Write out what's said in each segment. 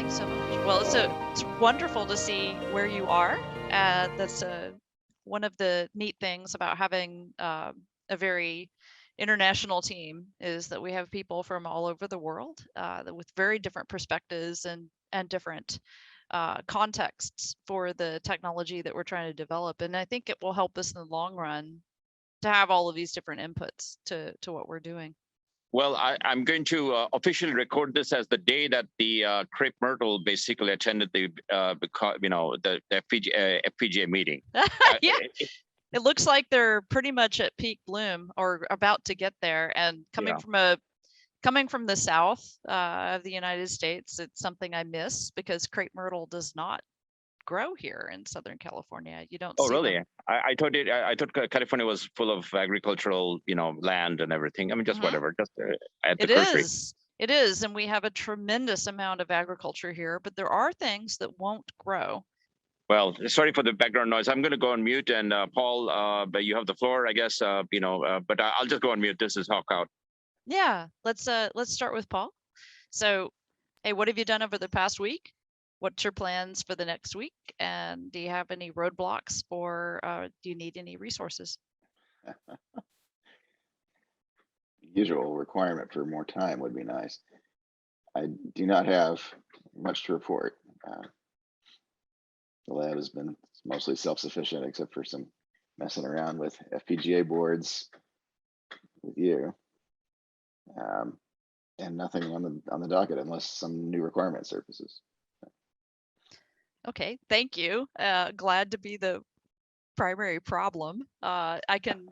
Thanks so much. Well, it's wonderful to see where you are. That's one of the neat things about having a very international team is that we have people from all over the world with very different perspectives and different contexts for the technology that we're trying to develop. And I think it will help us in the long run to have all of these different inputs to what we're doing. Well, I'm going to officially record this as the day that the Crepe Myrtle basically attended the FPGA meeting. Yeah, it looks like they're pretty much at peak bloom or about to get there. And coming from the south of the United States, it's something I miss because crepe myrtle does not grow here in Southern California. You don't. Oh, see really? them. I thought California was full of agricultural, land and everything. I mean, just whatever. Just at the cursory. It is, and we have a tremendous amount of agriculture here, but there are things that won't grow. Well, sorry for the background noise. I'm going to go on mute, and Paul, but you have the floor, I guess. But I'll just go on mute. This is Hawk Out. Yeah, let's start with Paul. So, hey, what have you done over the past week? What's your plans for the next week? And do you have any roadblocks or do you need any resources? Usual requirement for more time would be nice. I do not have much to report. The lab has been mostly self-sufficient except for some messing around with FPGA boards with you. And nothing on the docket unless some new requirement surfaces. Okay, thank you. Glad to be the primary problem. I can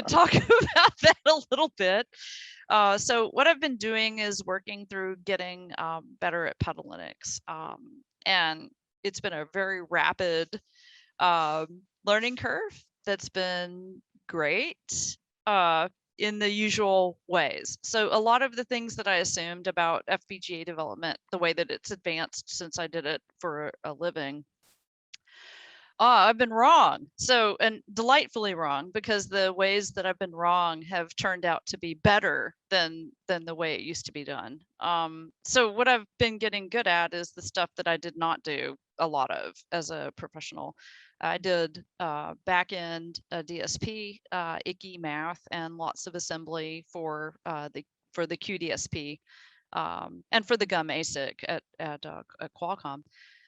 talk about that a little bit. So what I've been doing is working through getting better at Pedal Linux, and it's been a very rapid learning curve that's been great in the usual ways. So a lot of the things that I assumed about FPGA development, the way that it's advanced since I did it for a living, I've been wrong. So, and delightfully wrong, because the ways that I've been wrong have turned out to be better than the way it used to be done. So what I've been getting good at is the stuff that I did not do a lot of as a professional. I did back-end DSP, ICI math, and lots of assembly for the QDSP and for the GUM ASIC at Qualcomm.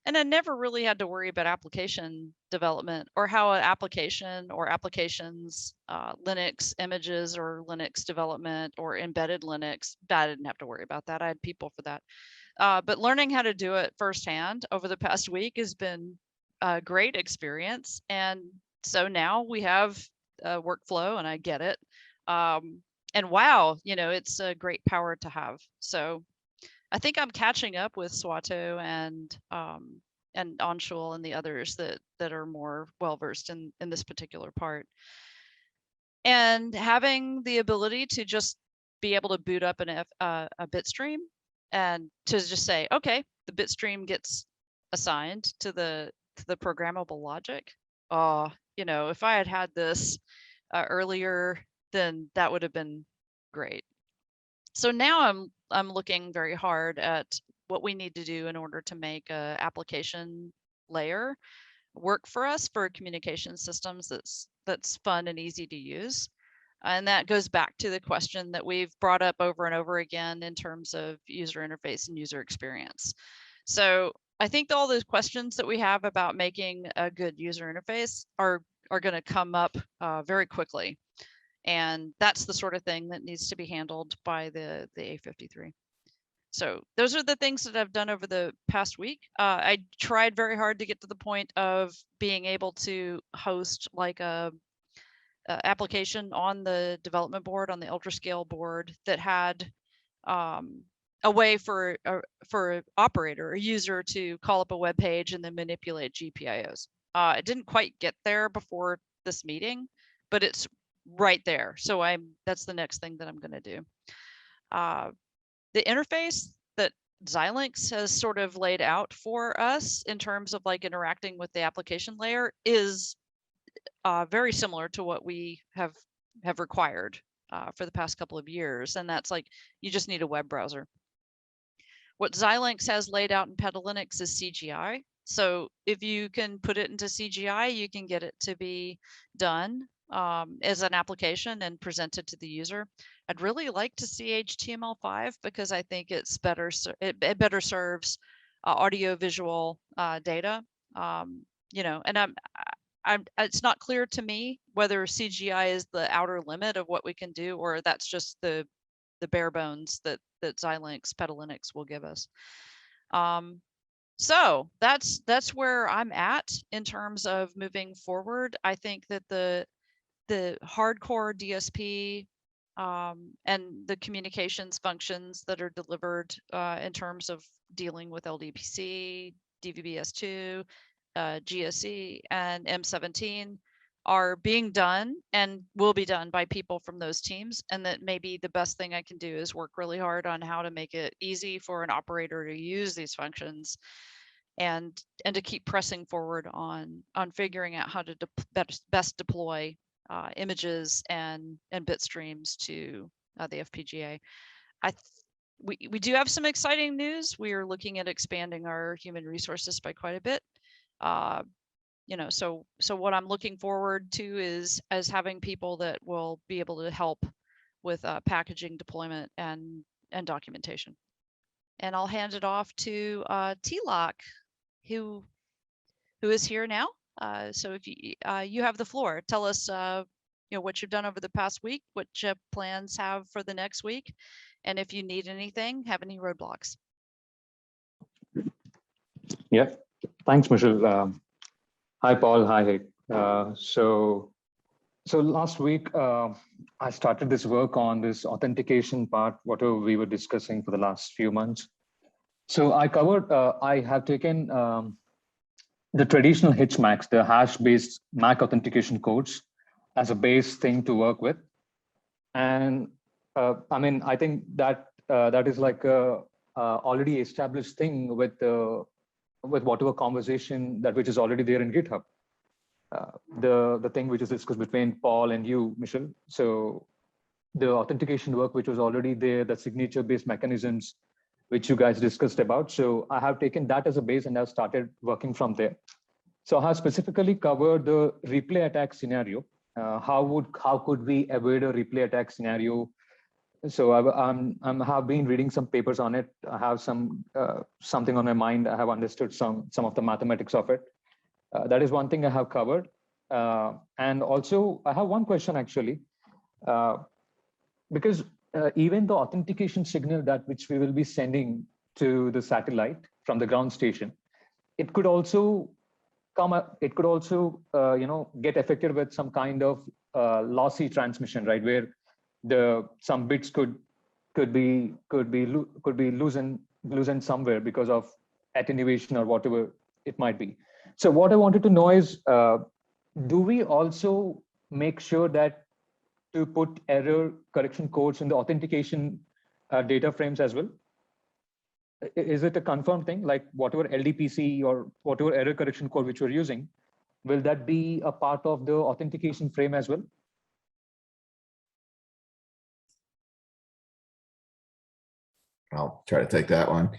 And I never really had to worry about application development or how an application or applications, Linux images or Linux development or embedded Linux, I didn't have to worry about that. I had people for that. But learning how to do it firsthand over the past week has been a great experience. And so now we have a workflow and I get it. And wow, it's a great power to have. So I think I'm catching up with Swato and Anshul and the others that are more well versed in this particular part. And having the ability to just be able to boot up a bitstream and to just say, okay, the bitstream gets assigned to the programmable logic. If I had this earlier, then that would have been great. So now I'm looking very hard at what we need to do in order to make a application layer work for us for communication systems that's fun and easy to use. And that goes back to the question that we've brought up over and over again in terms of user interface and user experience. So I think all those questions that we have about making a good user interface are going to come up very quickly. And that's the sort of thing that needs to be handled by the A53. So those are the things that I've done over the past week. I tried very hard to get to the point of being able to host like a application on the development board, on the UltraScale board, that had a way for an operator, a user, to call up a web page and then manipulate GPIOs. It didn't quite get there before this meeting, but it's right there. So that's the next thing that I'm going to do. The interface that Xilinx has sort of laid out for us in terms of like interacting with the application layer is very similar to what we have required for the past couple of years. And that's like, you just need a web browser. what Xilinx has laid out in Petalinux is CGI. So if you can put it into CGI, you can get it to be done as an application and presented to the user. I'd really like to see HTML5 because I think it's better. It better serves audio visual data. And it's not clear to me whether CGI is the outer limit of what we can do, or that's just the bare bones that Xilinx Petalinux will give us. So that's where I'm at in terms of moving forward. I think that the hardcore DSP and the communications functions that are delivered in terms of dealing with LDPC, DVB-S2, GSE, and M17 are being done and will be done by people from those teams. And that maybe the best thing I can do is work really hard on how to make it easy for an operator to use these functions, and to keep pressing forward on figuring out how to best deploy images and bit streams to the FPGA. We do have some exciting news. We are looking at expanding our human resources by quite a bit. So what I'm looking forward to is having people that will be able to help with packaging, deployment, and documentation. And I'll hand it off to T-Lock, who is here now. So if you have the floor, tell us what you've done over the past week, what your plans have for the next week, and if you need anything, have any roadblocks. Yeah, thanks, Michelle. Hi, Paul. Hi, Hick. So last week, I started this work on this authentication part, whatever we were discussing for the last few months. So I covered, I have taken the traditional HMACs, the hash-based MAC authentication codes, as a base thing to work with. And I think that that is like a already established thing with whatever conversation which is already there in GitHub. The thing which is discussed between Paul and you, Michelle. So the authentication work which was already there, the signature-based mechanisms which you guys discussed about. So I have taken that as a base and I've started working from there. So I have specifically covered the replay attack scenario. How could we avoid a replay attack scenario? So I have been reading some papers on it. I have something on my mind. I have understood some of the mathematics of it. That is one thing I have covered. And also I have one question actually, because even the authentication signal which we will be sending to the satellite from the ground station, it could also come up, it could also get affected with some kind of lossy transmission, right? Where some bits could be loosened somewhere because of attenuation or whatever it might be. So what I wanted to know is, do we also make sure that to put error correction codes in the authentication data frames as well? Is it a confirmed thing, like whatever LDPC or whatever error correction code which we're using, will that be a part of the authentication frame as well? I'll try to take that one.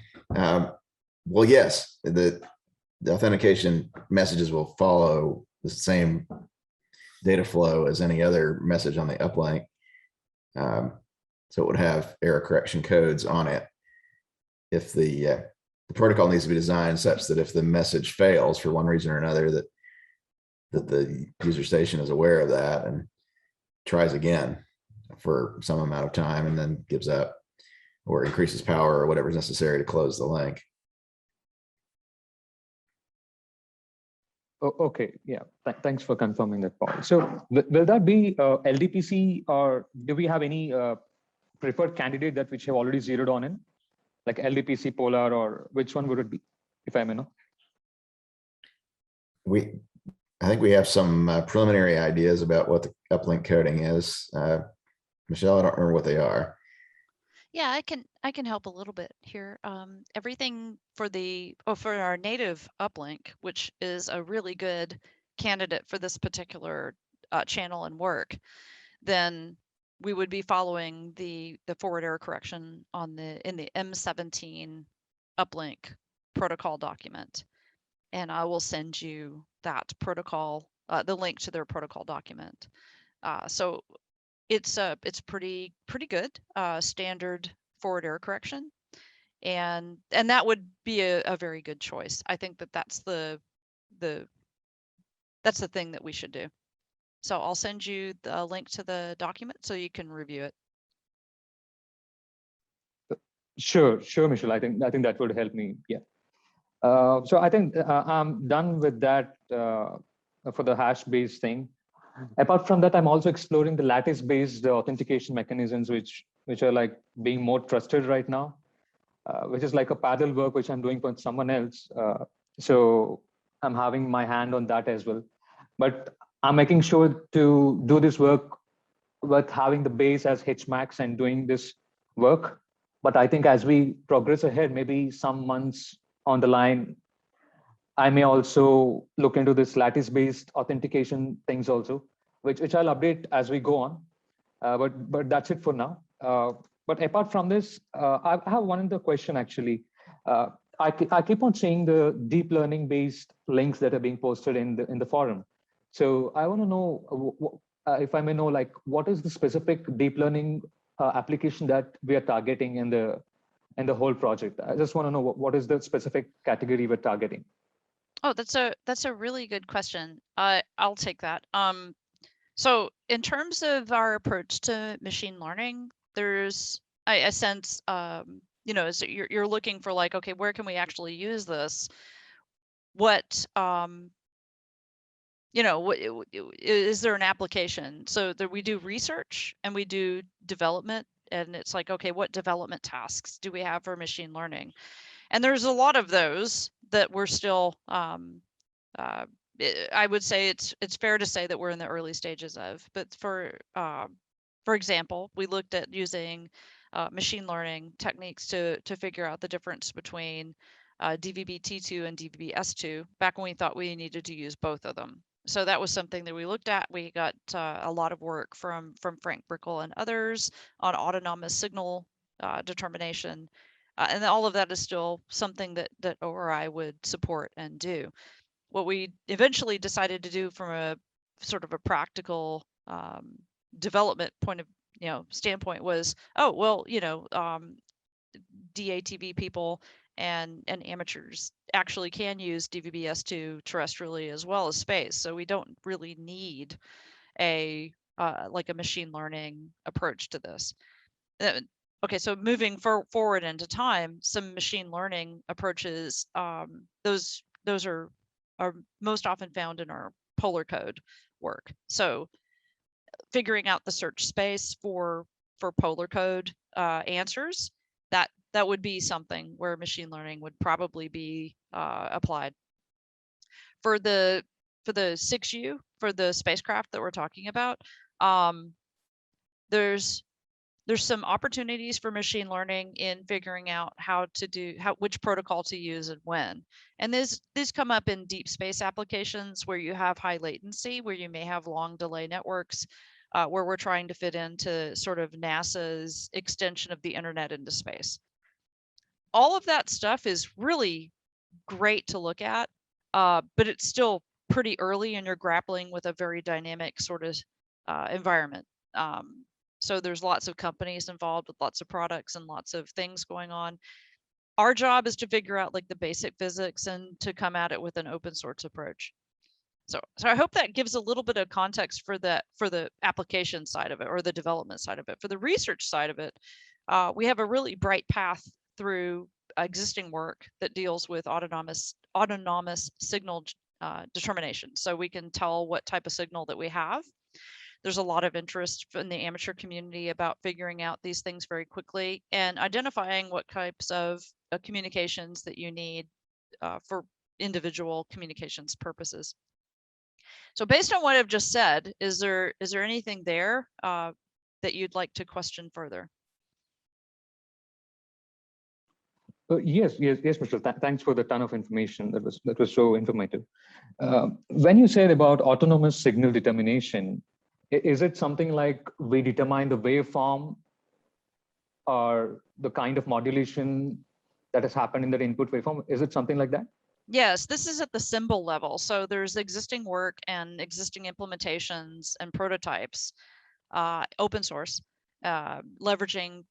Well, yes, the authentication messages will follow the same data flow as any other message on the uplink. So it would have error correction codes on it. If the protocol needs to be designed such that if the message fails for one reason or another, that the user station is aware of that and tries again for some amount of time and then gives up or increases power or whatever is necessary to close the link. Oh, okay, yeah, thanks for confirming that, Paul. So will that be LDPC, or do we have any preferred candidate that which have already zeroed on in, like LDPC, Polar, or which one would it be, if I may know? I think we have some preliminary ideas about what the uplink coding is. Michelle, I don't remember what they are. Yeah, I can help a little bit here. Everything for for our native uplink, which is a really good candidate for this particular channel and work, then we would be following the forward error correction in the M17 uplink protocol document, and I will send you that protocol, the link to their protocol document. So it's pretty good, standard forward error correction, and that would be a very good choice. I think that's the thing that we should do. So I'll send you the link to the document so you can review it. Sure, Michelle. I think that would help me. Yeah. So I think I'm done with that for the hash-based thing. Apart from that, I'm also exploring the lattice-based authentication mechanisms, which are like being more trusted right now, which is like a parallel work which I'm doing for someone else. So I'm having my hand on that as well. But I'm making sure to do this work with having the base as HMAX and doing this work. But I think as we progress ahead, maybe some months on the line, I may also look into this lattice-based authentication things also, which I'll update as we go on. But that's it for now. But apart from this, I have one other question actually. I keep on seeing the deep learning based links that are being posted in the forum. So I want to know if I may know, like, what is the specific deep learning application that we are targeting in the whole project? I just want to know what is the specific category we're targeting. Oh, that's a really good question. I'll take that. So in terms of our approach to machine learning, there's I sense so you're looking for like, okay, where can we actually use this? What is there an application? So there we do research and we do development, and it's like, okay, what development tasks do we have for machine learning? And there's a lot of those that we're still I would say it's fair to say that we're in the early stages of. But for example, we looked at using machine learning techniques to figure out the difference between DVB-T2 and DVB-S2 back when we thought we needed to use both of them. So that was something that we looked at. We got a lot of work from Frank Brickle and others on autonomous signal determination. And all of that is still something that ORI would support and do. What we eventually decided to do from a sort of a practical development point of standpoint was, DATV people and amateurs actually can use DVB-S2 terrestrially as well as space, so we don't really need a like a machine learning approach to this. Okay, so moving forward into time, some machine learning approaches, those are most often found in our polar code work. So figuring out the search space for polar code answers, that would be something where machine learning would probably be applied. For the 6U, for the spacecraft that we're talking about, there's some opportunities for machine learning in figuring out which protocol to use and when. And these come up in deep space applications where you have high latency, where you may have long delay networks, where we're trying to fit into sort of NASA's extension of the internet into space. All of that stuff is really great to look at, but it's still pretty early and you're grappling with a very dynamic sort of environment. So there's lots of companies involved with lots of products and lots of things going on. Our job is to figure out like the basic physics and to come at it with an open source approach. So I hope that gives a little bit of context for the application side of it or the development side of it. For the research side of it, we have a really bright path through existing work that deals with autonomous signal determination. So we can tell what type of signal that we have. There's a lot of interest in the amateur community about figuring out these things very quickly and identifying what types of communications that you need for individual communications purposes. So based on what I've just said, is there anything there that you'd like to question further? Yes, Michelle. Thanks for the ton of information. That was so informative. When you said about autonomous signal determination, is it something like we determine the waveform or the kind of modulation that has happened in that input waveform? Is it something like that? Yes, this is at the symbol level. So there's existing work and existing implementations and prototypes, open source, leveraging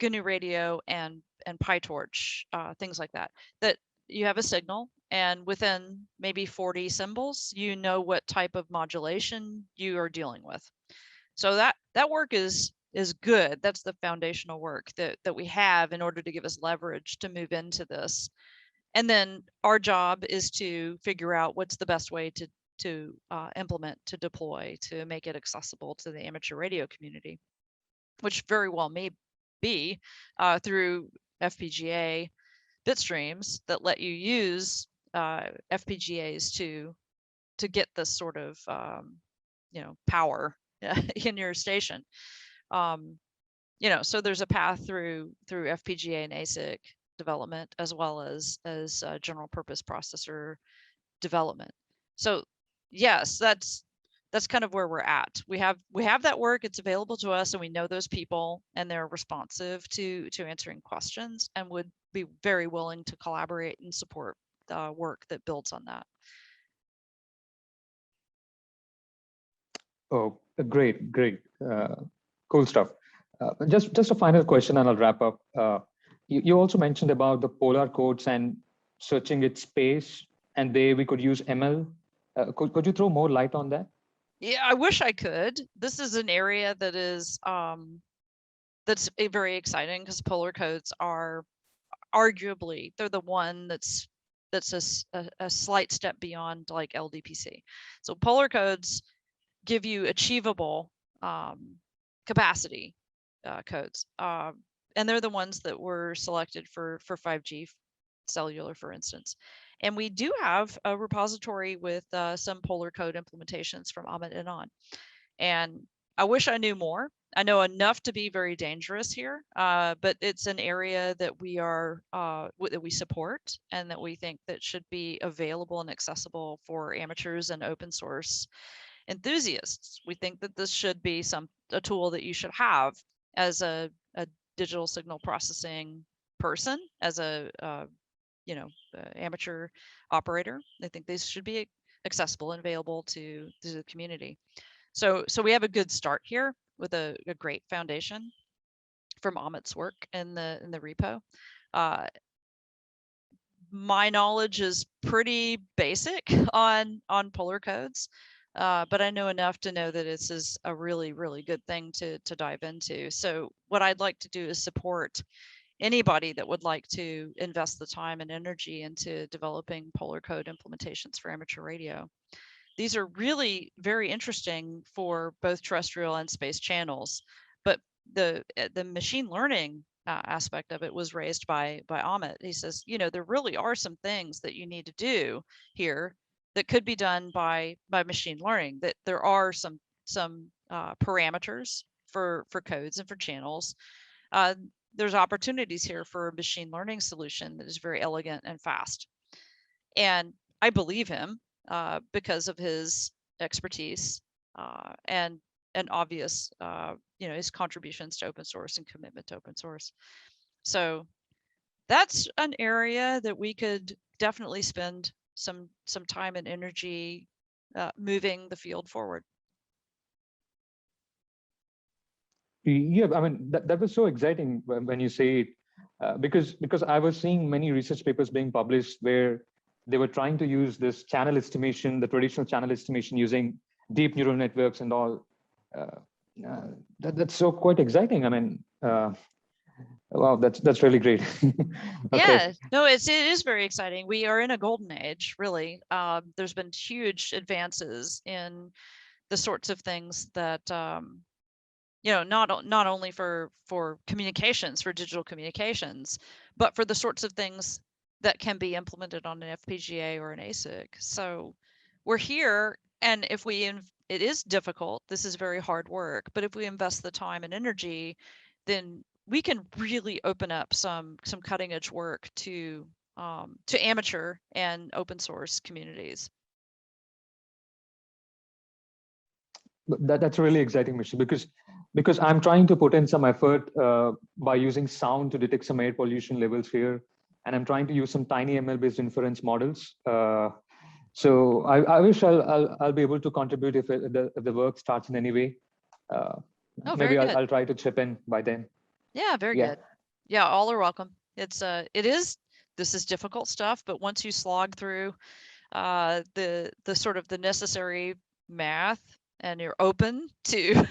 GNU Radio and PyTorch, things like that. That you have a signal, and within maybe 40 symbols, you know what type of modulation you are dealing with. So that work is good. That's the foundational work that we have in order to give us leverage to move into this. And then our job is to figure out what's the best way to implement, to deploy, to make it accessible to the amateur radio community, which very well may be through FPGA bit streams that let you use FPGAs to get this sort of power in your station. So there's a path through FPGA and ASIC development, as well as general purpose processor development. So yes, that's kind of where we're at. We have that work, it's available to us, and we know those people, and they're responsive to answering questions, and would be very willing to collaborate and support work that builds on that. Oh, great. Cool stuff. Just a final question, and I'll wrap up. You also mentioned about the polar codes and searching its space, and we could use ML. Could you throw more light on that? Yeah, I wish I could. This is an area that is that's very exciting, because polar codes are arguably, they're the one that's a slight step beyond like LDPC. So polar codes give you achievable capacity codes, and they're the ones that were selected for 5G cellular, for instance. And we do have a repository with some polar code implementations from Amit and on. And I wish I knew more. I know enough to be very dangerous here, but it's an area that we are that we support, and that we think that should be available and accessible for amateurs and open source enthusiasts. We think that this should be a tool that you should have as a digital signal processing person, as a amateur operator. I think these should be accessible and available to the community. So we have a good start here with a great foundation from Amit's work in the repo. My knowledge is pretty basic on polar codes, but I know enough to know that this is a really, really good thing to dive into. So what I'd like to do is support anybody that would like to invest the time and energy into developing polar code implementations for amateur radio. These are really very interesting for both terrestrial and space channels, but the machine learning aspect of it was raised by Amit. He says, there really are some things that you need to do here that could be done by machine learning, that there are some parameters for codes and for channels. There's opportunities here for a machine learning solution that is very elegant and fast. And I believe him because of his expertise and obvious, his contributions to open source and commitment to open source. So that's an area that we could definitely spend some time and energy moving the field forward. Yeah, I mean, that was so exciting when you say it, because I was seeing many research papers being published where they were trying to use this channel estimation, the traditional channel estimation, using deep neural networks and all. That's so quite exciting. I mean, wow, that's really great. Okay. Yeah, no, it is very exciting. We are in a golden age, really. There's been huge advances in the sorts of things that not only for communications, for digital communications, but for the sorts of things that can be implemented on an FPGA or an ASIC. So we're here, and if it is difficult, this is very hard work, but if we invest the time and energy, then we can really open up some cutting edge work to amateur and open source communities. That's really exciting, Michelle, because I'm trying to put in some effort by using sound to detect some air pollution levels here, and I'm trying to use some tiny ML-based inference models. So I wish I'll be able to contribute if the work starts in any way. Oh, very Maybe good. I'll try to chip in by then. Yeah, very Yeah. good. Yeah, all are welcome. This is difficult stuff, but once you slog through the sort of the necessary math and you're open to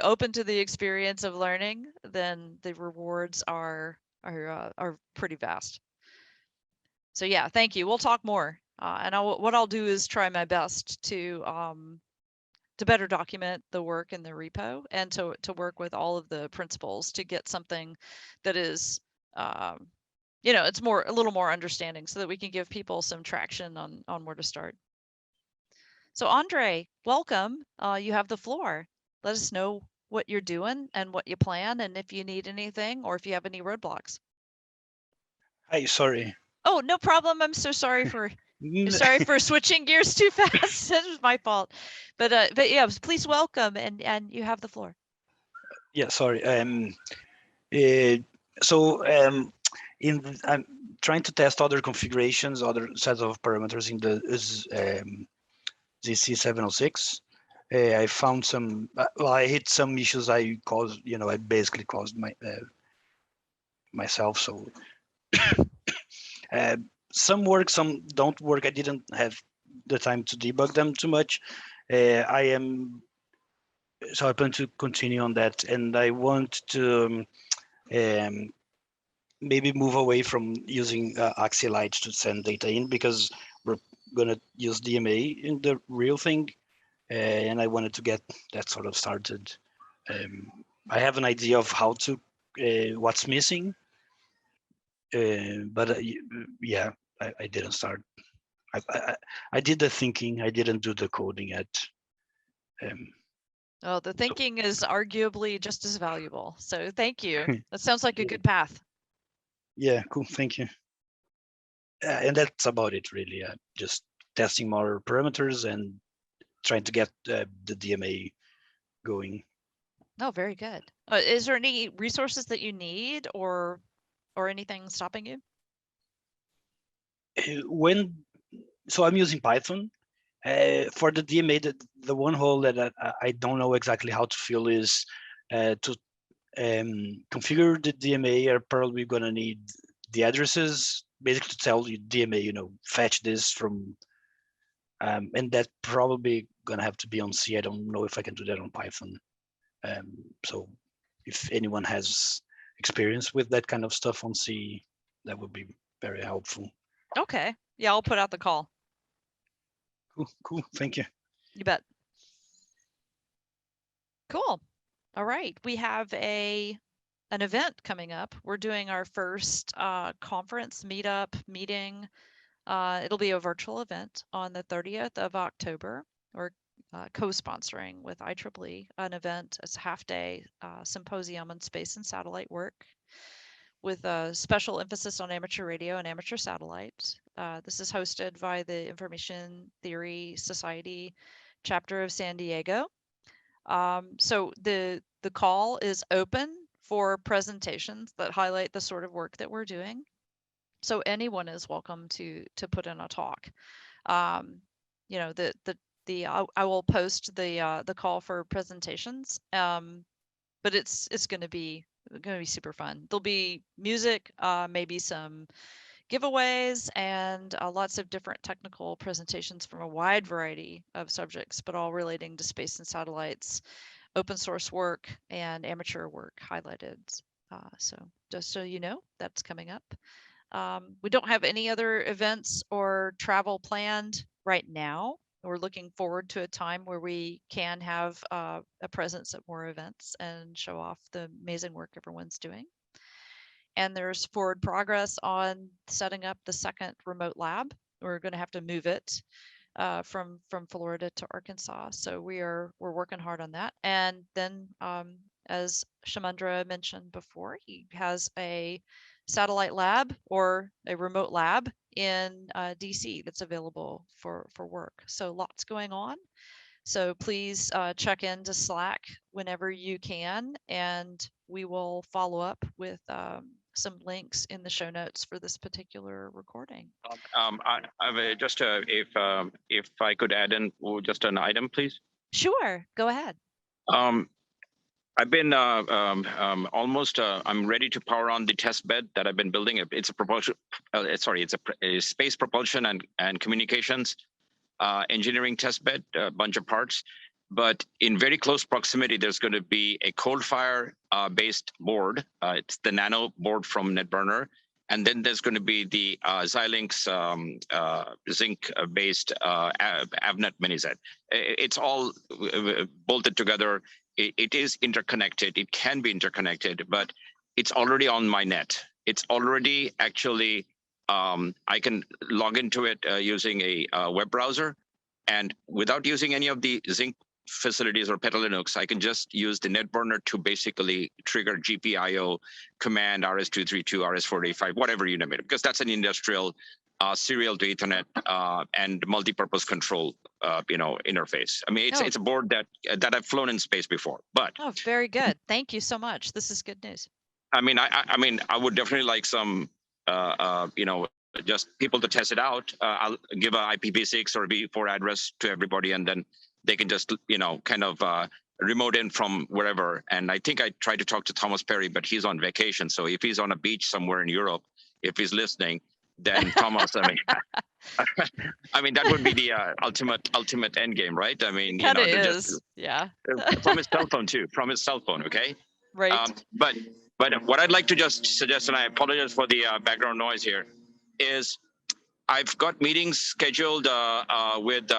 open to the experience of learning, then the rewards are pretty vast. So yeah, thank you. We'll talk more. And what I'll do is try my best to better document the work in the repo and to work with all of the principals to get something that is, it's a little more understanding so that we can give people some traction on where to start. So Andre, welcome. You have the floor. Let us know what you're doing and what you plan, and if you need anything or if you have any roadblocks. Hi, sorry. Oh, no problem. I'm so sorry for sorry for switching gears too fast. That was my fault. But yeah, please welcome and you have the floor. Yeah, sorry. I'm trying to test other configurations, other sets of parameters in the ZC706. I found some. Well, I hit some issues. I caused. I basically caused myself. So some work, some don't work. I didn't have the time to debug them too much. So I plan to continue on that, and I want to maybe move away from using Axelite to send data in, because we're gonna use DMA in the real thing, and I wanted to get that sort of started. I have an idea of how to what's missing, but yeah, I didn't start. I did the thinking. I didn't do the coding yet. Oh, the thinking is arguably just as valuable. So thank you. That sounds like a good path. Yeah, cool. Thank you. And that's about it, really. Just testing more parameters and trying to get the DMA going. Oh, very good. Is there any resources that you need or anything stopping you? So I'm using Python. For the DMA, the one hole that I don't know exactly how to fill is to configure the DMA. Are probably gonna need the addresses, basically to tell you DMA, fetch this from, and that probably gonna have to be on C. I don't know if I can do that on Python. So if anyone has experience with that kind of stuff on C, that would be very helpful. Okay. Yeah, I'll put out the call. Cool. Thank you. You bet. Cool. All right. We have an event coming up. We're doing our first conference meeting. It'll be a virtual event on the 30th of October. We're co-sponsoring with IEEE an event. It's a half-day symposium on space and satellite work with a special emphasis on amateur radio and amateur satellite. This is hosted by the Information Theory Society chapter of San Diego. So the call is open for presentations that highlight the sort of work that we're doing. So anyone is welcome to put in a talk. I will post the call for presentations. But it's going to be super fun. There'll be music, maybe some giveaways, and lots of different technical presentations from a wide variety of subjects, but all relating to space and satellites, open source work, and amateur work highlighted. So just so you know, that's coming up. We don't have any other events or travel planned right now. We're looking forward to a time where we can have a presence at more events and show off the amazing work everyone's doing. And there's forward progress on setting up the second remote lab. We're going to have to move it from Florida to Arkansas. So we're working hard on that. And then, as Shamandra mentioned before, he has a satellite lab or a remote lab in DC that's available for work. So lots going on. So please check into Slack whenever you can, and we will follow up with some links in the show notes for this particular recording. Just if I could add in just an item, please. Sure, go ahead. I've been almost. I'm ready to power on the test bed that I've been building. It's a propulsion. It's a space propulsion and communications engineering test bed, a bunch of parts. But in very close proximity, there's going to be a cold fire based board. It's the nano board from NetBurner. And then there's going to be the Xilinx zinc based Avnet MiniZ. It's all bolted together. It is interconnected. It can be interconnected, but it's already on my net. It's already actually, I can log into it using a web browser, and without using any of the zinc facilities or Petal Linux, I can just use the NetBurner to basically trigger GPIO command RS-232, RS-485, whatever you name it, because that's an industrial serial to Ethernet and multi-purpose control, interface. I mean, it's a board that I've flown in space before. But very good. Thank you so much. This is good news. I mean, I would definitely like some, just people to test it out. I'll give a IPv6 or V4 address to everybody, and then they can just, kind of remote in from wherever. And I think I tried to talk to Thomas Perry, but he's on vacation. So if he's on a beach somewhere in Europe, if he's listening, then Thomas, I mean, that would be the ultimate end game, right? I mean, Kind of is, yeah. From his cell phone too, okay? Right. But what I'd like to just suggest, and I apologize for the background noise here, is I've got meetings scheduled with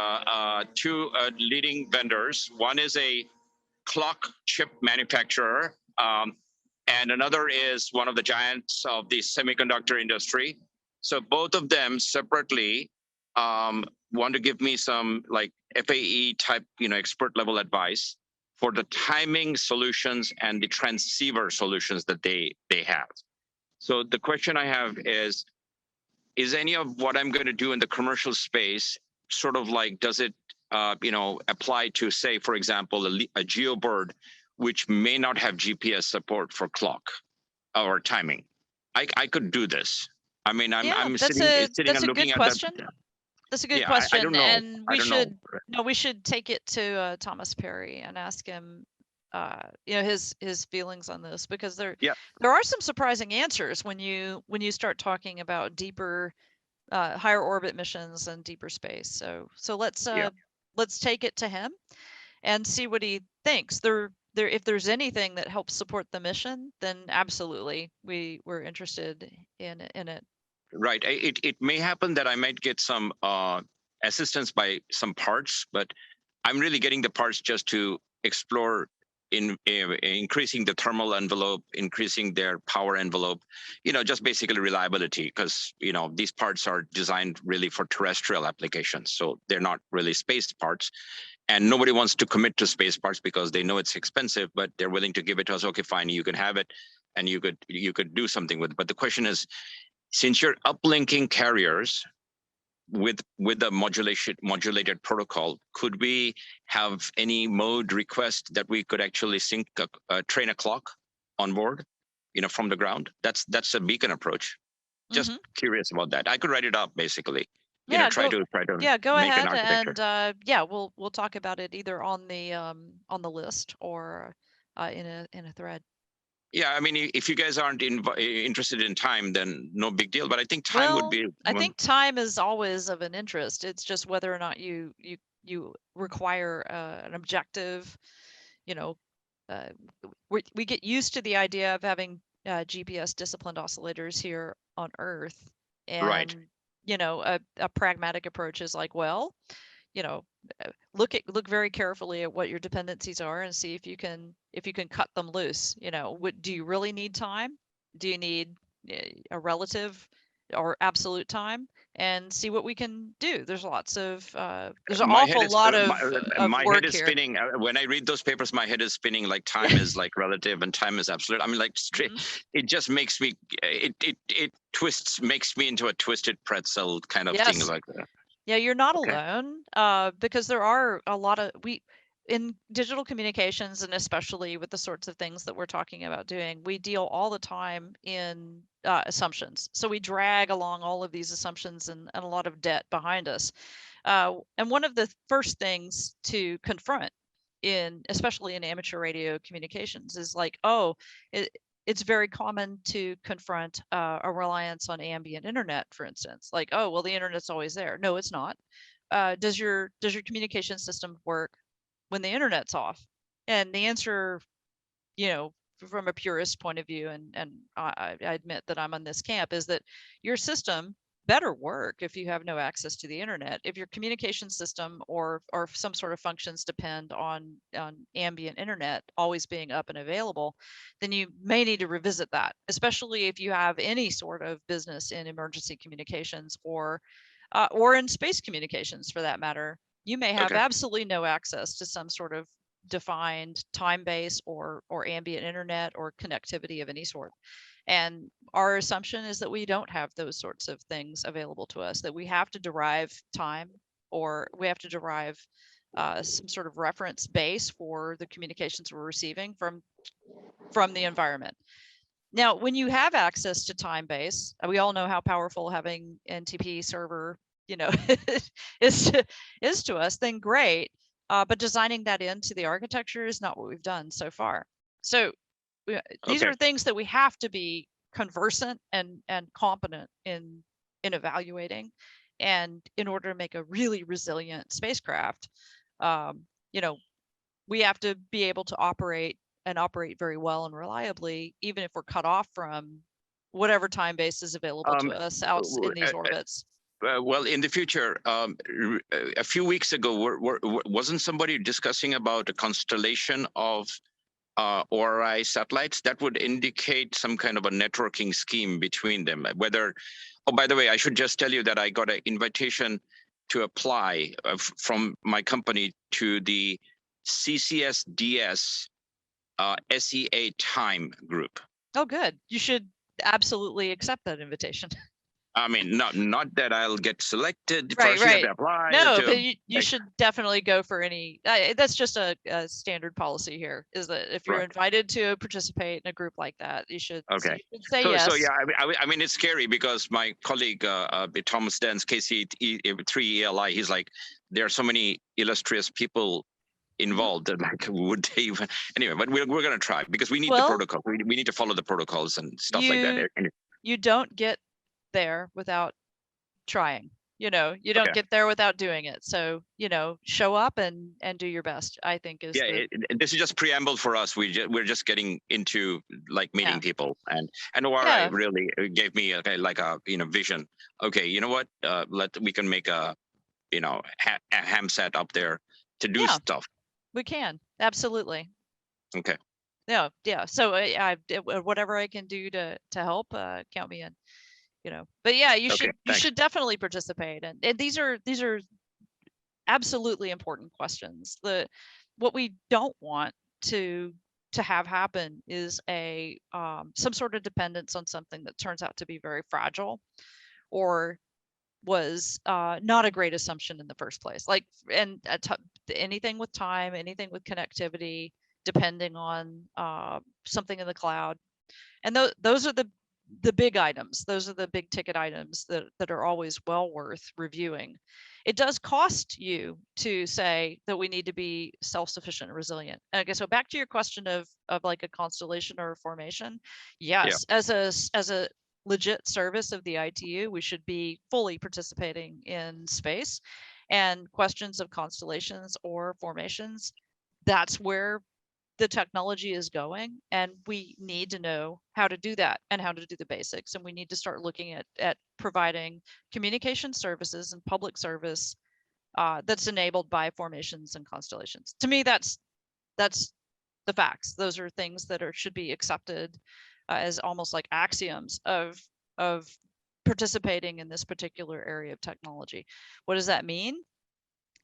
two leading vendors. One is a clock chip manufacturer, and another is one of the giants of the semiconductor industry. So both of them separately want to give me some like FAE type, expert level advice for the timing solutions and the transceiver solutions that they have. So the question I have is any of what I'm going to do in the commercial space sort of like, does it, apply to, say, for example, a GeoBird, which may not have GPS support for clock or timing? I could do this. I mean, I'm sitting and looking at that. That's a good question. I don't know. And we should take it to Thomas Perry and ask him, his feelings on this, because there are some surprising answers when you start talking about deeper, higher orbit missions and deeper space. So let's take it to him and see what he thinks. If there's anything that helps support the mission, then absolutely we're interested in it. Right. It may happen that I might get some assistance by some parts, but I'm really getting the parts just to explore in increasing the thermal envelope, increasing their power envelope, just basically reliability, because, these parts are designed really for terrestrial applications. So they're not really space parts. And nobody wants to commit to space parts because they know it's expensive, but they're willing to give it to us. Okay, fine, you can have it and you could do something with it. But the question is, since you're uplinking carriers with the modulated protocol, could we have any mode request that we could actually sync train a clock on board, from the ground? That's a beacon approach. Just curious about that. I could write it up basically. Try to go make ahead, and we'll talk about it either on the list or in a thread. Yeah, I mean, if you guys aren't interested in time, then no big deal. But I think time would be. I think time is always of an interest. It's just whether or not you require an objective. We get used to the idea of having GPS disciplined oscillators here on Earth, and right. A pragmatic approach is like, well, look very carefully at what your dependencies are and see if you can cut them loose. Do you really need time? Do you need a relative or absolute time? And see what we can do. There's lots of there's an awful lot of my work head is here. spinning when I read those papers. My head is spinning like time is like relative and time is absolute. I mean, like straight. It just makes me makes me into a twisted pretzel kind of thing like that. Yeah, you're not Okay. alone, because there are a lot of in digital communications, and especially with the sorts of things that we're talking about doing, we deal all the time in assumptions. So we drag along all of these assumptions and a lot of debt behind us. And one of the first things to confront especially in amateur radio communications is like, oh, it's very common to confront a reliance on ambient internet, for instance. Like, oh, well, the internet's always there. No, it's not. Does your communication system work when the internet's off? And the answer, you know, from a purist point of view, and I admit that I'm on this camp, is that your system better work if you have no access to the internet. If your communication system or some sort of functions depend on ambient internet always being up and available, then you may need to revisit that, especially if you have any sort of business in emergency communications or in space communications for that matter. You may have Okay. absolutely no access to some sort of defined time base or ambient internet or connectivity of any sort. And our assumption is that we don't have those sorts of things available to us, that we have to derive time, or we have to derive some sort of reference base for the communications we're receiving from the environment. Now, when you have access to time base, we all know how powerful having NTP server, you know, is to us, then great. But designing that into the architecture is not what we've done so far. So these Okay. are things that we have to be conversant and competent in evaluating. And in order to make a really resilient spacecraft, you know, we have to be able to operate very well and reliably, even if we're cut off from whatever time base is available to us out in these orbits. Well, in the future, a few weeks ago, wasn't somebody discussing about a constellation of ORI satellites that would indicate some kind of a networking scheme between them? Whether, oh, by the way, I should just tell you that I got an invitation to apply from my company to the CCSDS SEA time group. Oh, good. You should absolutely accept that invitation. I mean, not that I'll get selected. Right, First, you have right. to apply. No, to, but you like, should definitely go for any. That's just a standard policy here. Is that if you're Right. invited to participate in a group like that, you should Okay. say So, yes. so yeah, I mean, it's scary because my colleague Thomas Dens, KC3 ELI, he's like, there are so many illustrious people involved that, like, would they even anyway? But we're gonna try because we need the Well, protocol. We need to follow the protocols and stuff like that. You don't get there without trying. You know, you don't Okay. get there without doing it. So, you know, show up and do your best, I think is Yeah, this is just preamble for us. We're just getting into like meeting people, and ORI Yeah. really gave me like a vision. Okay, you know what? We can make a a ham set up there to do Yeah. stuff. We can, absolutely. Okay. Yeah. So whatever I can do to help, count me in. You know, but yeah, you should definitely participate, and these are absolutely important questions. What we don't want to have happen is a some sort of dependence on something that turns out to be very fragile, or was not a great assumption in the first place. Like, and anything with time, anything with connectivity, depending on something in the cloud, and those are the big items. Those are the big ticket items that are always well worth reviewing. It does cost you to say that we need to be self-sufficient and resilient. Okay, so back to your question of like a constellation or a formation. Yes, as a legit service of the ITU, we should be fully participating in space, and questions of constellations or formations, that's where the technology is going, and we need to know how to do that and how to do the basics, and we need to start looking at providing communication services and public service that's enabled by formations and constellations. To me, that's the facts. Those are things that should be accepted as almost like axioms of participating in this particular area of technology. What does that mean?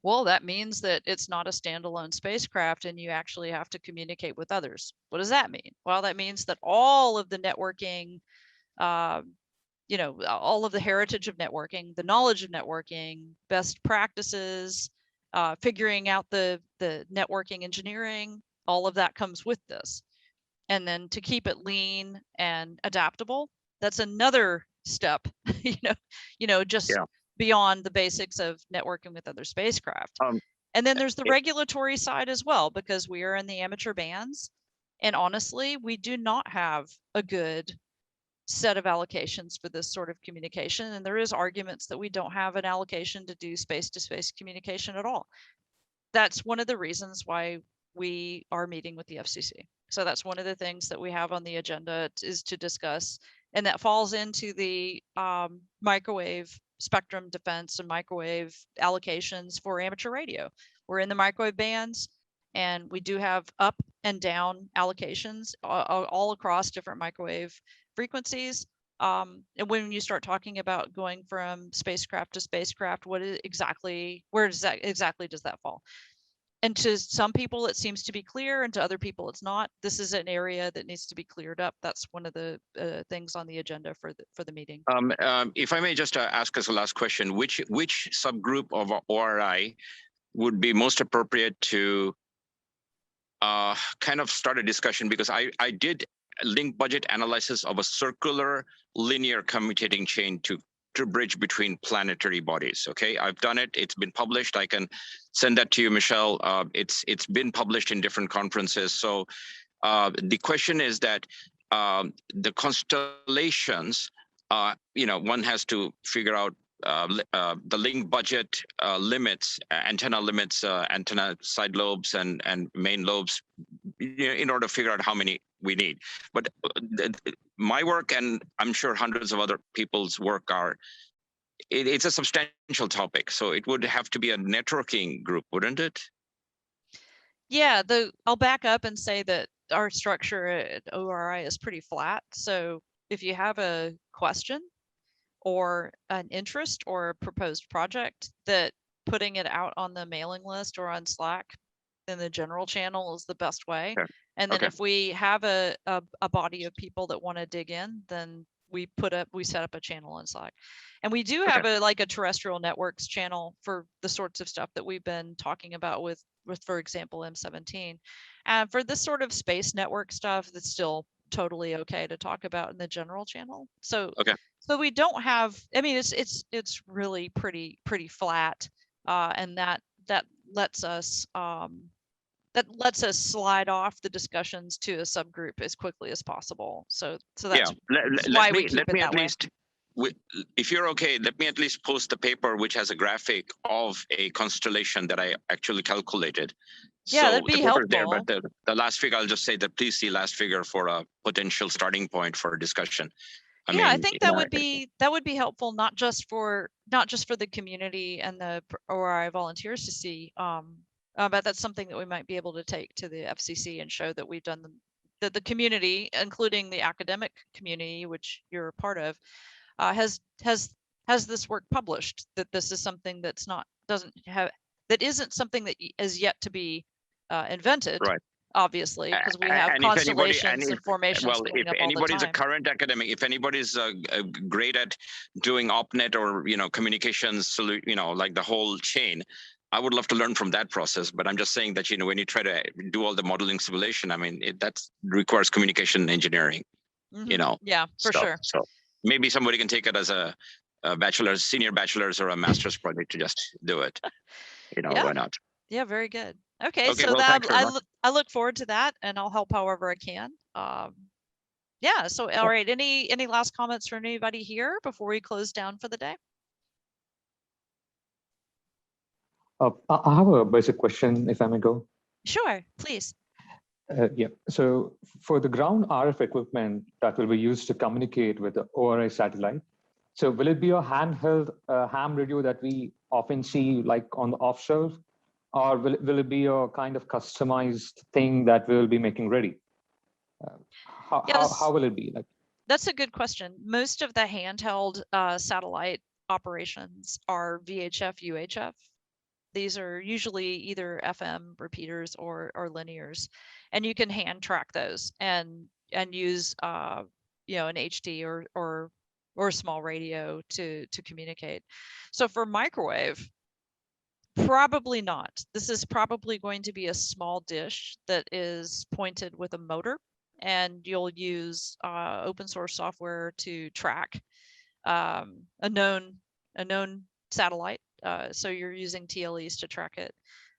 Well, that means that it's not a standalone spacecraft and you actually have to communicate with others. What does that mean? Well, that means that all of the networking you know, all of the heritage of networking, the knowledge of networking, best practices, figuring out the networking engineering, all of that comes with this. And then to keep it lean and adaptable, that's another step, just Yeah. beyond the basics of networking with other spacecraft. And then there's the regulatory side as well, because we are in the amateur bands. And honestly, we do not have a good set of allocations for this sort of communication. And there is arguments that we don't have an allocation to do space-to-space communication at all. That's one of the reasons why we are meeting with the FCC. So that's one of the things that we have on the agenda is to discuss, and that falls into the microwave spectrum defense and microwave allocations for amateur radio. We're in the microwave bands, and we do have up and down allocations all across different microwave frequencies. And when you start talking about going from spacecraft to spacecraft, where does that exactly does that fall? And to some people it seems to be clear, and to other people it's not. This is an area that needs to be cleared up. That's one of the things on the agenda for the meeting. If I may just ask us a last question, which subgroup of ORI would be most appropriate to kind of start a discussion? Because I did link budget analysis of a circular linear commutating chain to bridge between planetary bodies. Okay, I've done it. It's been published. I can send that to you, Michelle. It's been published in different conferences. So the question is that the constellations, one has to figure out the link budget limits, antenna limits, antenna side lobes and main lobes, in order to figure out how many we need. But my work, and I'm sure hundreds of other people's work, it's a substantial topic. So it would have to be a networking group, wouldn't it? Yeah, I'll back up and say that our structure at ORI is pretty flat. So if you have a question or an interest or a proposed project, that putting it out on the mailing list or on Slack in the general channel is the best way. Okay. And then Okay. if we have a body of people that want to dig in, then we set up a channel on Slack. And we do have a terrestrial networks channel for the sorts of stuff that we've been talking about with for example, M17. And for this sort of space network stuff, that's still totally okay to talk about in the general channel. So so we don't have, I mean, it's really pretty flat, and that lets us slide off the discussions to a subgroup as quickly as possible. So that's why we keep it that way. If you're okay, let me at least post the paper which has a graphic of a constellation that I actually calculated. Yeah, So that'd be the paper there, helpful. but the last figure, I'll just say that please see last figure for a potential starting point for discussion. I think that would be helpful, not just for the community and the ORI volunteers to see, but that's something that we might be able to take to the FCC and show that we've done that the community, including the academic community, which you're a part of, has this work published, that this is something that isn't something that is yet to be invented. Right. Obviously, because we have constellations and formations. Well, if anybody's a current academic, if anybody's great at doing OpNet or communications, like the whole chain, I would love to learn from that process. But I'm just saying that when you try to do all the modeling simulation, I mean that requires communication engineering. Yeah, for sure. So maybe somebody can take it as a bachelor's, senior bachelor's, or a master's project to just do it. Yeah. Why not? Yeah, very good. Okay, so well, that I look forward to that, and I'll help however I can. Yeah. So, all right. Any last comments from anybody here before we close down for the day? I have a basic question, if I may go. Sure, please. Yeah. So for the ground RF equipment that will be used to communicate with the ORI satellite, so will it be a handheld ham radio that we often see like on the off shelf? Or will it be a kind of customized thing that we'll be making ready? How will it be? That's a good question. Most of the handheld satellite operations are VHF, UHF. These are usually either FM repeaters or linears, and you can hand track those and use an HD or or a small radio to communicate. So for microwave, probably not. This is probably going to be a small dish that is pointed with a motor, and you'll use open source software to track a known satellite. So you're using TLEs to track it.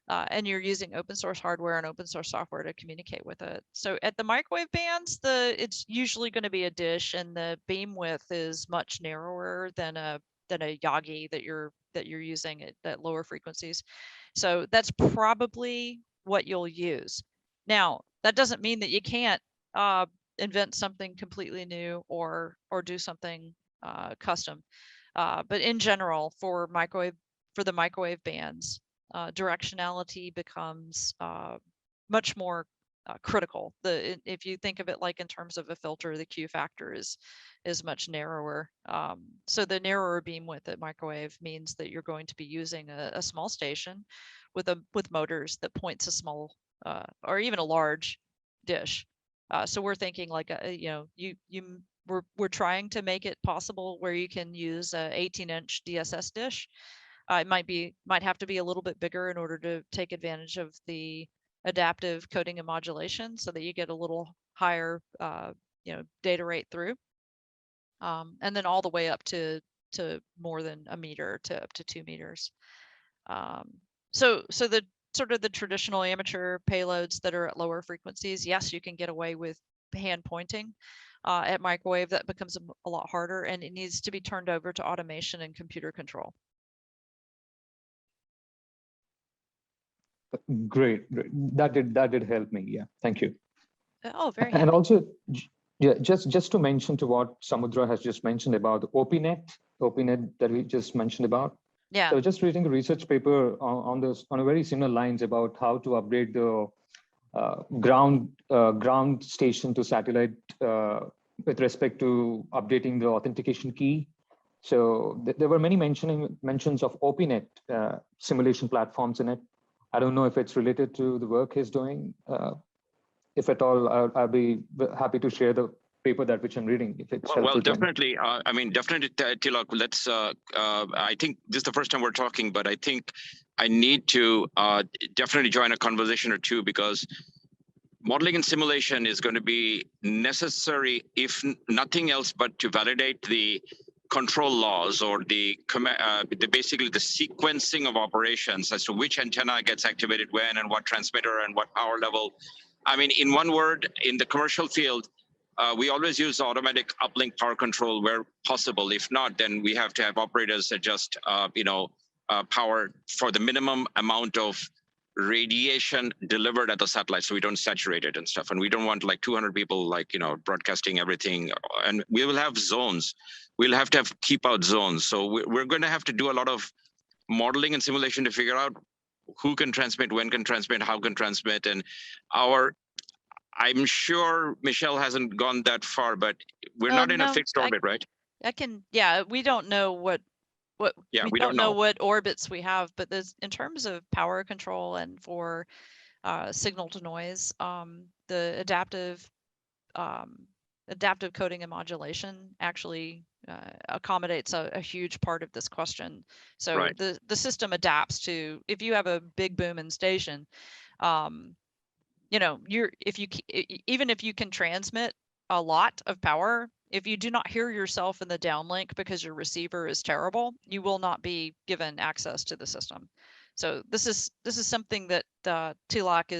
And you're using open source hardware and open source software to communicate with it. So at the microwave bands, it's usually going to be a dish, and the beam width is much narrower than a Yagi that you're using at lower frequencies. So that's probably what you'll use. Now, that doesn't mean that you can't invent something completely new or do something custom. But in general, for the microwave bands, directionality becomes much more critical. If you think of it like in terms of a filter, the Q factor is much narrower. So the narrower beam width at microwave means that you're going to be using a small station with motors that points a small or even a large dish. So we're thinking like we're trying to make it possible where you can use a 18-inch DSS dish. It might have to be a little bit bigger in order to take advantage of the adaptive coding and modulation, so that you get a little higher data rate through, and then all the way up to more than a meter to up to 2 meters. So the sort of the traditional amateur payloads that are at lower frequencies, yes, you can get away with hand pointing. At microwave, that becomes a lot harder, and it needs to be turned over to automation and computer control. Great. That did help me. Yeah, thank you. Oh, very And happy. also, yeah, just to mention to what Samudra has just mentioned about the OPNet that we just mentioned about. Yeah. So just reading a research paper on a very similar lines about how to upgrade the ground station to satellite with respect to updating the authentication key. So there were many mentions of OPNet simulation platforms in it. I don't know if it's related to the work he's doing. If at all, I'll be happy to share the paper which I'm reading, if it's helpful. Well, definitely. I mean, definitely, Tilak. Let's. I think this is the first time we're talking, but I think I need to definitely join a conversation or two, because modeling and simulation is going to be necessary, if nothing else, but to validate the control laws, or basically the sequencing of operations as to which antenna gets activated when, and what transmitter and what power level. I mean, in one word, in the commercial field, we always use automatic uplink power control where possible. If not, then we have to have operators adjust, power for the minimum amount of radiation delivered at the satellite, so we don't saturate it and stuff. And we don't want like 200 people broadcasting everything. And we will have zones. We'll have to keep out zones. So we're going to have to do a lot of modeling and simulation to figure out who can transmit, when can transmit, how can transmit. And I'm sure Michelle hasn't gone that far, but we're not in a fixed orbit, right? We don't know what we don't know what orbits we have, but there's, in terms of power control and for signal to noise, the adaptive coding and modulation actually accommodates a huge part of this question. So right. the system adapts to, if you have a big booming station, even if you can transmit a lot of power, if you do not hear yourself in the downlink because your receiver is terrible, you will not be given access to the system. So this is something that TLAC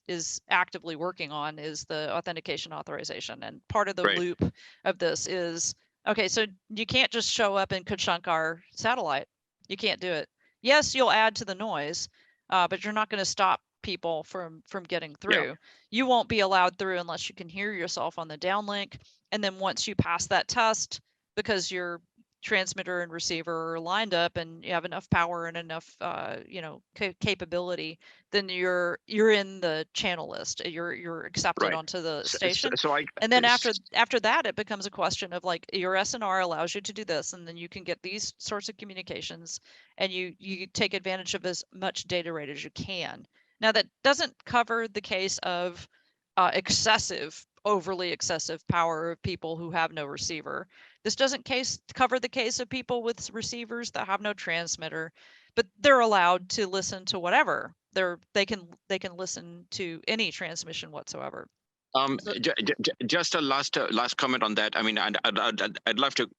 is actively working on, is the authentication authorization. And part of the loop of this is, okay, so you can't just show up and ka-chunk our satellite. You can't do it. Yes, you'll add to the noise, but you're not going to stop people from getting through. You won't be allowed through unless you can hear yourself on the downlink. And then once you pass that test, because your transmitter and receiver are lined up and you have enough power and enough capability, then you're in the channel list. You're accepted onto the station. And then after that, it becomes a question of like, your SNR allows you to do this, and then you can get these sorts of communications, and you take advantage of as much data rate as you can. Now, that doesn't cover the case of overly excessive power of people who have no receiver. This doesn't cover the case of people with receivers that have no transmitter, but they're allowed to listen to whatever. They can listen to any transmission whatsoever. So- Just a last comment on that. I mean, I'd love to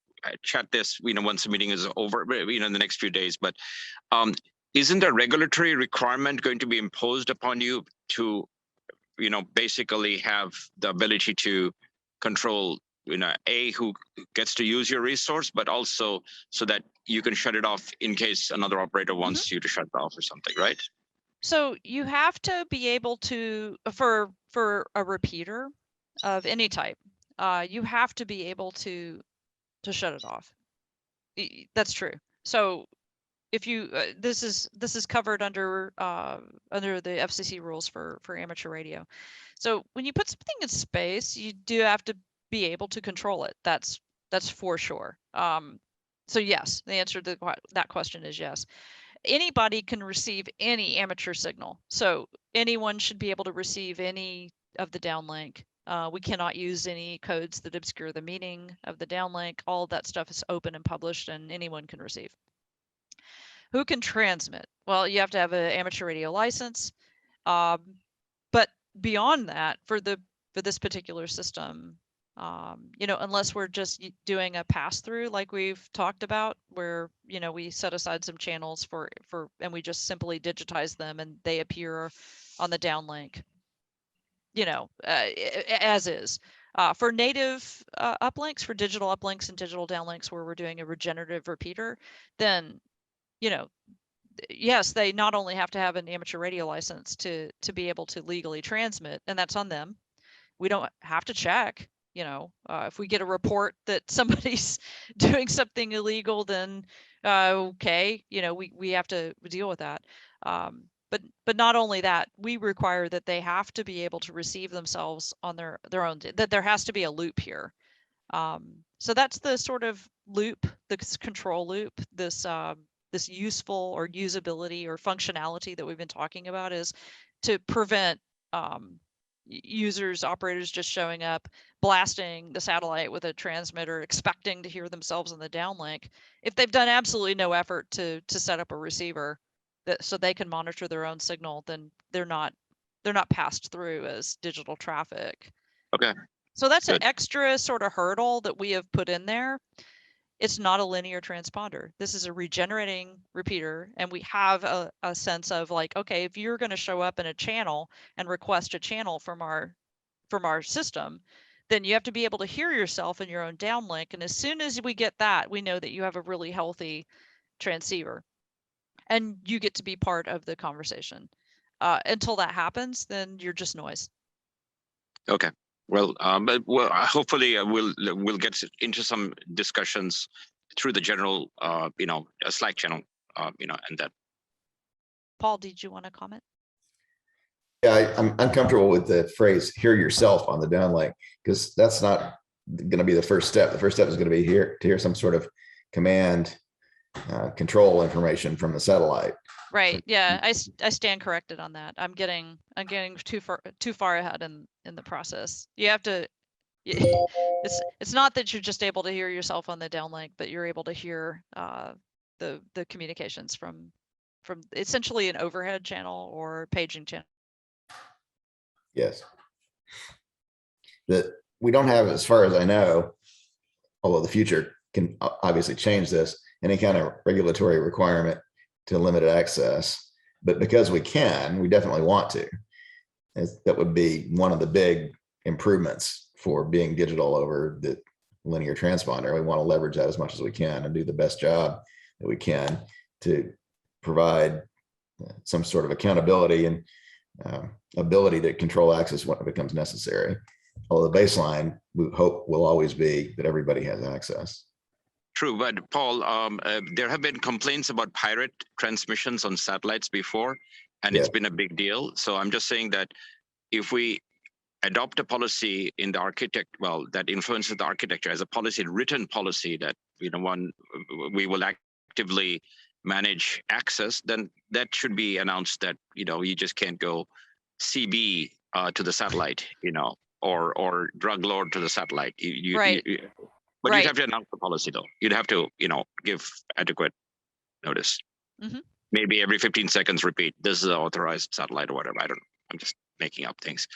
chat this, once the meeting is over, in the next few days. But isn't a regulatory requirement going to be imposed upon you to, basically have the ability to control, who gets to use your resource, but also so that you can shut it off in case another operator wants you to shut it off or something, right? So you have to be able to, for a repeater of any type, you have to be able to shut it off. That's true. So if you, this is covered under the FCC rules for amateur radio. So when you put something in space, you do have to be able to control it. That's for sure. So yes, the answer to that question is yes. Anybody can receive any amateur signal. So anyone should be able to receive any of the downlink. We cannot use any codes that obscure the meaning of the downlink. All of that stuff is open and published, and anyone can receive. Who can transmit? Well, you have to have an amateur radio license. But beyond that, for this particular system, unless we're just doing a pass through like we've talked about, where we set aside some channels for and we just simply digitize them and they appear on the downlink, as is. For native uplinks, for digital uplinks and digital downlinks where we're doing a regenerative repeater, then yes, they not only have to have an amateur radio license to be able to legally transmit, and that's on them. We don't have to check. If we get a report that somebody's doing something illegal, then okay, we have to deal with that. But not only that, we require that they have to be able to receive themselves on their own. That there has to be a loop here. So that's the sort of loop, this control loop, this useful or usability or functionality that we've been talking about, is to prevent operators just showing up, blasting the satellite with a transmitter, expecting to hear themselves on the downlink. If they've done absolutely no effort to set up a receiver so they can monitor their own signal, then they're not passed through as digital traffic. Okay. So that's Good. an extra sort of hurdle that we have put in there. It's not a linear transponder. This is a regenerating repeater, and we have a sense of like, okay, if you're going to show up in a channel and request a channel from our system, then you have to be able to hear yourself in your own downlink. And as soon as we get that, we know that you have a really healthy transceiver, and you get to be part of the conversation. Until that happens, then you're just noise. Okay. Well, hopefully we'll get into some discussions through the general, a Slack channel, and that. Paul, did you want to comment? Yeah, I'm uncomfortable with the phrase "hear yourself" on the downlink, because that's not going to be the first step. The first step is going to be to hear some sort of command control information from the satellite. Right. Yeah, I stand corrected on that. I'm getting too far ahead in the process. You have to. It's not that you're just able to hear yourself on the downlink, but you're able to hear the communications from essentially an overhead channel or paging channel. Yes. That we don't have, as far as I know, although the future can obviously change this, any kind of regulatory requirement to limited access. But because we can, we definitely want to. That would be one of the big improvements for being digital over the linear transponder. We want to leverage that as much as we can and do the best job that we can to provide some sort of accountability and ability to control access when it becomes necessary. Although the baseline, we hope, will always be that everybody has access. True, but Paul, there have been complaints about pirate transmissions on satellites before, and it's been a big deal. So I'm just saying that if we adopt a policy in the that influences the architecture as a policy, written policy that we will actively manage access, then that should be announced that you just can't go CB to the satellite, or drug lord to the satellite. Right. But Right. you'd have to announce the policy though. You'd have to, give adequate notice. Mhm. Maybe every 15 seconds repeat, this is an authorized satellite or whatever. I don't know. I'm just making up things.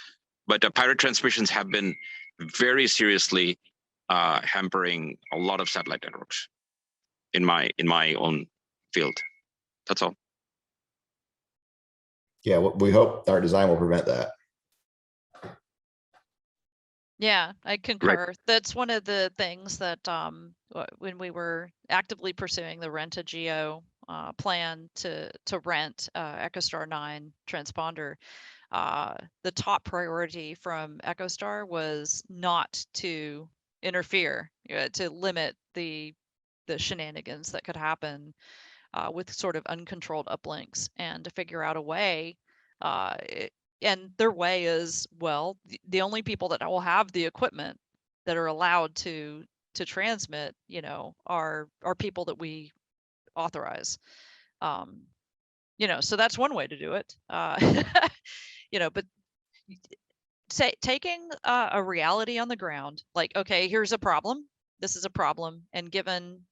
But pirate transmissions have been very seriously hampering a lot of satellite networks in my own field. That's all. Yeah, we hope our design will prevent that. Yeah, I concur. That's one of the things that when we were actively pursuing the Rent-A-Geo plan to rent EchoStar 9 transponder, the top priority from EchoStar was not to interfere, to limit the shenanigans that could happen with sort of uncontrolled uplinks, and to figure out a way. And their way is, well, the only people that will have the equipment that are allowed to transmit, are people that we authorize. So that's one way to do it. But taking a reality on the ground, like, okay, here's a problem. This is a problem, and given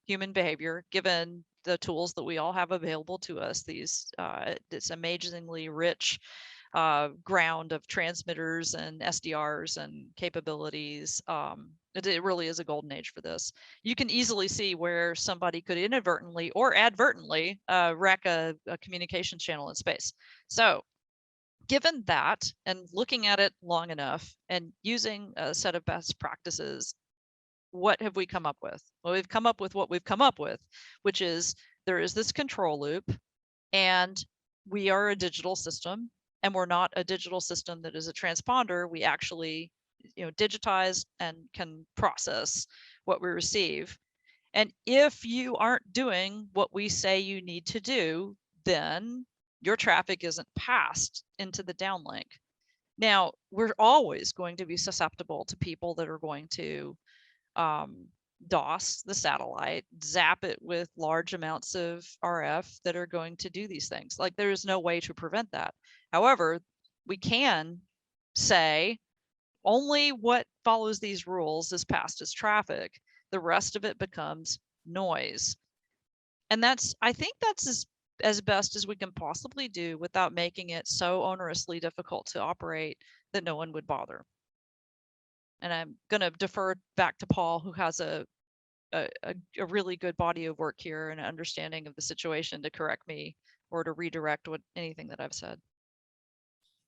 human behavior, given the tools that we all have available to us, this amazingly rich ground of transmitters and SDRs and capabilities. It really is a golden age for this. You can easily see where somebody could inadvertently or advertently wreck a communications channel in space. So given that, and looking at it long enough and using a set of best practices, what have we come up with? Well, we've come up with what we've come up with, which is there is this control loop, and we are a digital system, and we're not a digital system that is a transponder. We actually, digitize and can process what we receive. And if you aren't doing what we say you need to do, then your traffic isn't passed into the downlink. Now, we're always going to be susceptible to people that are going to DOS the satellite, zap it with large amounts of RF that are going to do these things. Like, there is no way to prevent that. However, we can say only what follows these rules is passed as traffic. The rest of it becomes noise. And I think that's as best as we can possibly do without making it so onerously difficult to operate that no one would bother. And I'm going to defer back to Paul, who has a really good body of work here and an understanding of the situation, to correct me or to redirect anything that I've said.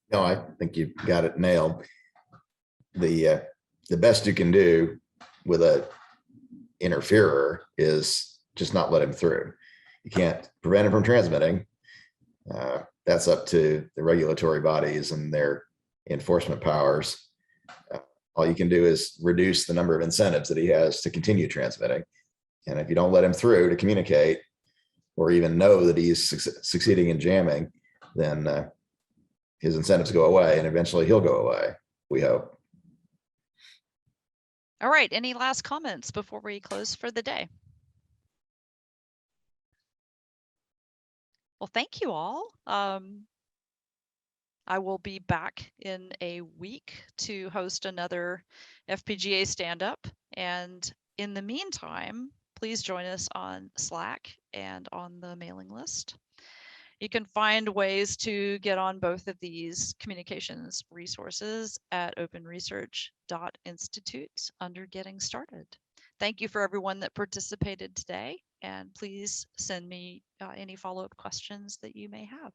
No, I think you got it nailed. The best you can do with a interferer is just not let him through. You can't prevent him from transmitting. That's up to the regulatory bodies and their enforcement powers. All you can do is reduce the number of incentives that he has to continue transmitting. And if you don't let him through to communicate, or even know that he's succeeding in jamming, then his incentives go away, and eventually he'll go away, we hope. All right, any last comments before we close for the day? Well, thank you all. I will be back in a week to host another FPGA stand-up. And in the meantime, please join us on Slack and on the mailing list. You can find ways to get on both of these communications resources at openresearch.institute under Getting Started. Thank you for everyone that participated today, and please send me any follow-up questions that you may have.